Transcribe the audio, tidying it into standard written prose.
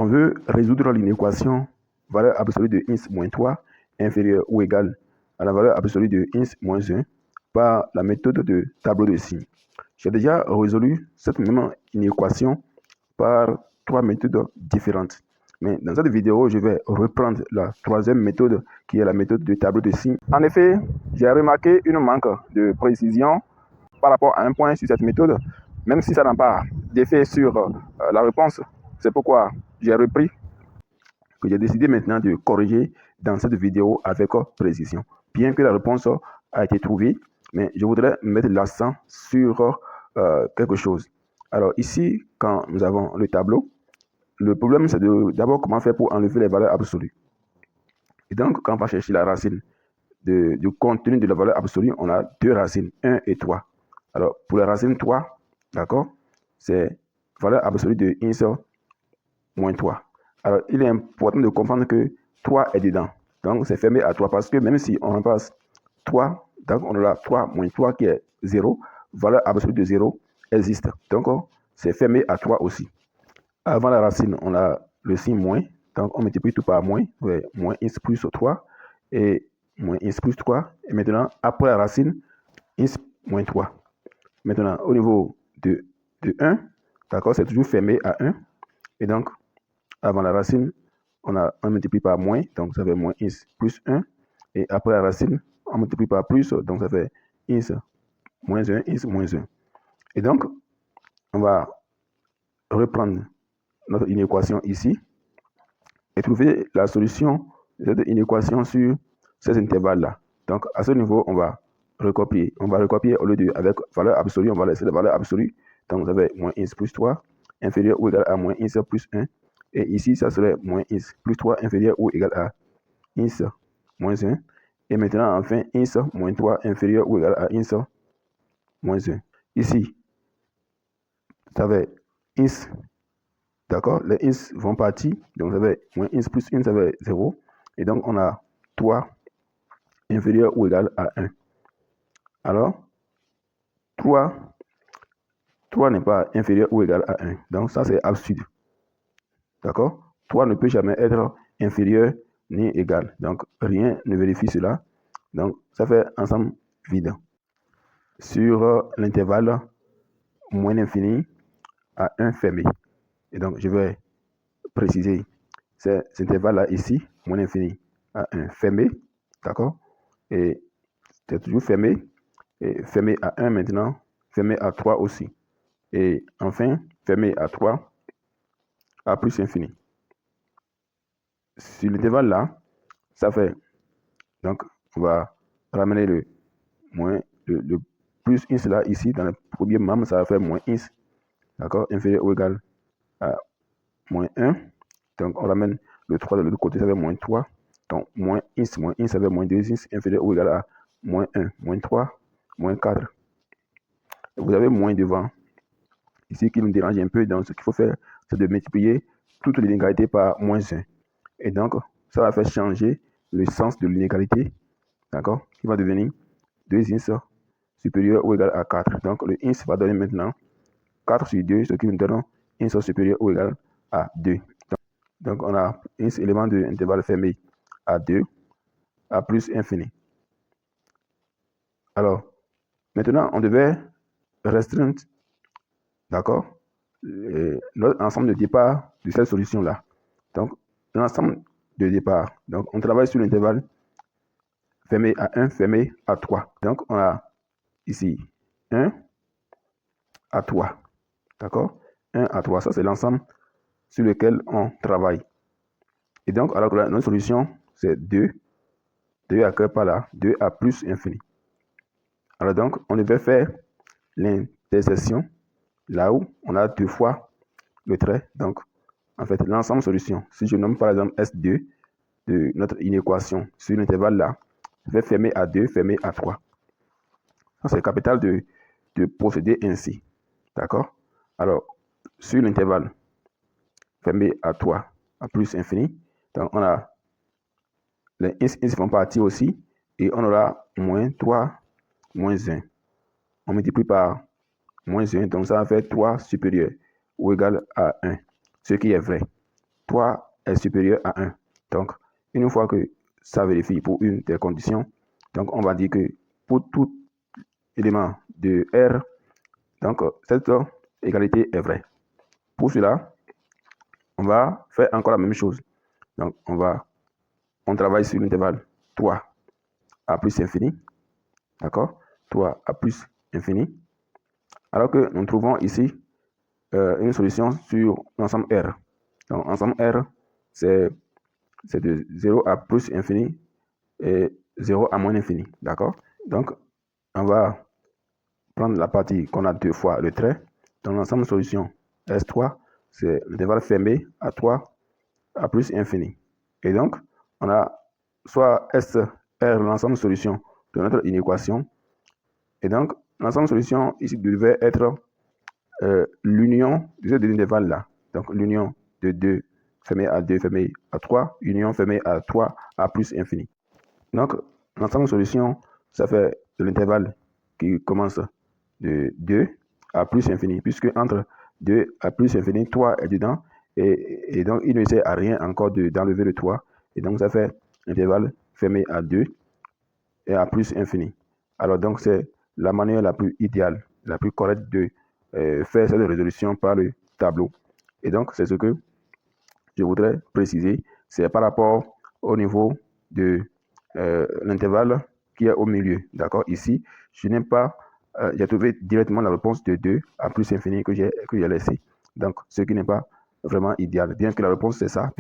On veut résoudre l'inéquation valeur absolue de x moins 3 inférieure ou égale à la valeur absolue de x moins 1 par la méthode de tableau de signes. J'ai déjà résolu cette même inéquation par 3 méthodes différentes. Mais dans cette vidéo, je vais reprendre la troisième méthode qui est la méthode de tableau de signes. En effet, j'ai remarqué une manque de précision par rapport à un point sur cette méthode, même si ça n'a pas d'effet sur la réponse. C'est pourquoi j'ai repris, que j'ai décidé maintenant de corriger dans cette vidéo avec précision. Bien que la réponse a été trouvée, mais je voudrais mettre l'accent sur quelque chose. Alors ici, quand nous avons le tableau, le problème c'est d'abord comment faire pour enlever les valeurs absolues. Et donc, quand on va chercher la racine du contenu de la valeur absolue, on a deux racines, 1 et 3. Alors, pour la racine 3, d'accord, c'est valeur absolue de x moins 3. Alors, il est important de comprendre que 3 est dedans. Donc, c'est fermé à 3 parce que même si on remplace 3, donc on a 3 moins 3 qui est 0, valeur absolue de 0 existe. Donc, c'est fermé à 3 aussi. Avant la racine, on a le signe moins. Donc, on multiplie tout par moins. Ouais, moins x plus 3 et moins x plus 3. Et maintenant, après la racine, x moins 3. Maintenant, au niveau de 1, d'accord, c'est toujours fermé à 1. Et donc, avant la racine, on multiplie par moins, donc ça fait moins x plus 1. Et après la racine, on multiplie par plus, donc ça fait x moins 1, x moins 1. Et donc, on va reprendre notre inéquation ici et trouver la solution de cette inéquation sur ces intervalles-là. Donc, à ce niveau, on va recopier. On va recopier au lieu de avec valeur absolue, on va laisser la valeur absolue. Donc, vous avez moins x plus 3 inférieur ou égal à moins x plus 1. Et ici, ça serait moins x plus 3 inférieur ou égal à x moins 1. Et maintenant, enfin, x moins 3 inférieur ou égal à x moins 1. Ici, ça va x, d'accord, les x vont partir. Donc, ça va moins x plus 1, ça va 0. Et donc, on a 3 inférieur ou égal à 1. Alors, 3 n'est pas inférieur ou égal à 1. Donc, ça, c'est absurde. D'accord? 3 ne peut jamais être inférieur ni égal. Donc, rien ne vérifie cela. Donc, ça fait ensemble vide. Sur l'intervalle moins l'infini à 1 fermé. Et donc, je vais préciser cet intervalle-là ici, moins l'infini à 1 fermé. D'accord? Et c'est toujours fermé. Et fermé à 1 maintenant, fermé à 3 aussi. Et enfin, fermé à 3 à plus infini. Sur l'intervalle là, ça fait, donc on va ramener le moins, le plus x là ici, dans le premier membre, ça va faire moins x, d'accord, inférieur ou égal à moins 1. Donc on ramène le 3 de l'autre côté, ça fait moins 3. Donc moins x, ça fait moins 2x, inférieur ou égal à moins 1, moins 3, moins 4. Vous avez moins devant. Ici, qui nous dérange un peu, donc ce qu'il faut faire, c'est de multiplier toutes les inégalités par moins 1. Et donc, ça va faire changer le sens de l'inégalité, d'accord, qui va devenir 2x supérieur ou égal à 4. Donc, le x va donner maintenant 4 sur 2, ce qui nous donne x supérieur ou égal à 2. Donc, on a x élément de l'intervalle fermé à 2 à plus infini. Alors, maintenant, on devait restreindre, d'accord, notre ensemble de départ de cette solution-là. Donc, l'ensemble de départ. Donc, on travaille sur l'intervalle fermé à 1, fermé à 3. Donc, on a ici 1 à 3. D'accord? 1 à 3, ça c'est l'ensemble sur lequel on travaille. Et donc, alors que notre solution, c'est 2. 2 à quelque part là, 2 à plus infini. Alors donc, on devait faire l'intersection là où on a 2 fois le trait. Donc, en fait, l'ensemble solution, si je nomme par exemple S2 de notre inéquation sur l'intervalle là, je vais fermer à 2, fermer à 3. C'est capital de procéder ainsi. D'accord? Alors, sur l'intervalle fermé à 3 à plus infini, donc on a les x font partie aussi et on aura moins 3, moins 1. On multiplie par moins 1, donc ça va faire 3 supérieur ou égal à 1, ce qui est vrai. 3 est supérieur à 1. Donc, une fois que ça vérifie pour une des conditions, donc on va dire que pour tout élément de R, donc cette égalité est vraie. Pour cela, on va faire encore la même chose. Donc, on travaille sur l'intervalle 3 à plus infini. D'accord? 3 à plus infini. Alors que nous trouvons ici une solution sur l'ensemble R. Donc, l'ensemble R, c'est de 0 à plus infini et 0 à moins infini. D'accord? Donc, on va prendre la partie qu'on a deux fois le trait. Dans l'ensemble solution S3, c'est l'intervalle fermé à 3 à plus infini. Et donc, on a soit SR, l'ensemble solution de notre inéquation. Et donc, l'ensemble solution ici devait être l'union de ces deux intervalles-là. Donc, l'union de 2 fermé à 2 fermé à 3, union fermée à 3 à plus infini. Donc, l'ensemble solution, ça fait de l'intervalle qui commence de 2 à plus infini, puisque entre 2 à plus infini, 3 est dedans, et donc il ne sert à rien encore d'enlever le 3, et donc ça fait l'intervalle fermé à 2 et à plus infini. Alors donc c'est la manière la plus idéale, la plus correcte de faire cette résolution par le tableau. Et donc c'est ce que je voudrais préciser, c'est par rapport au niveau de l'intervalle qui est au milieu. D'accord? Ici, je n'ai pas, j'ai trouvé directement la réponse de 2 à plus infini que j'ai laissé. Donc, ce qui n'est pas vraiment idéal. Bien que la réponse c'est ça.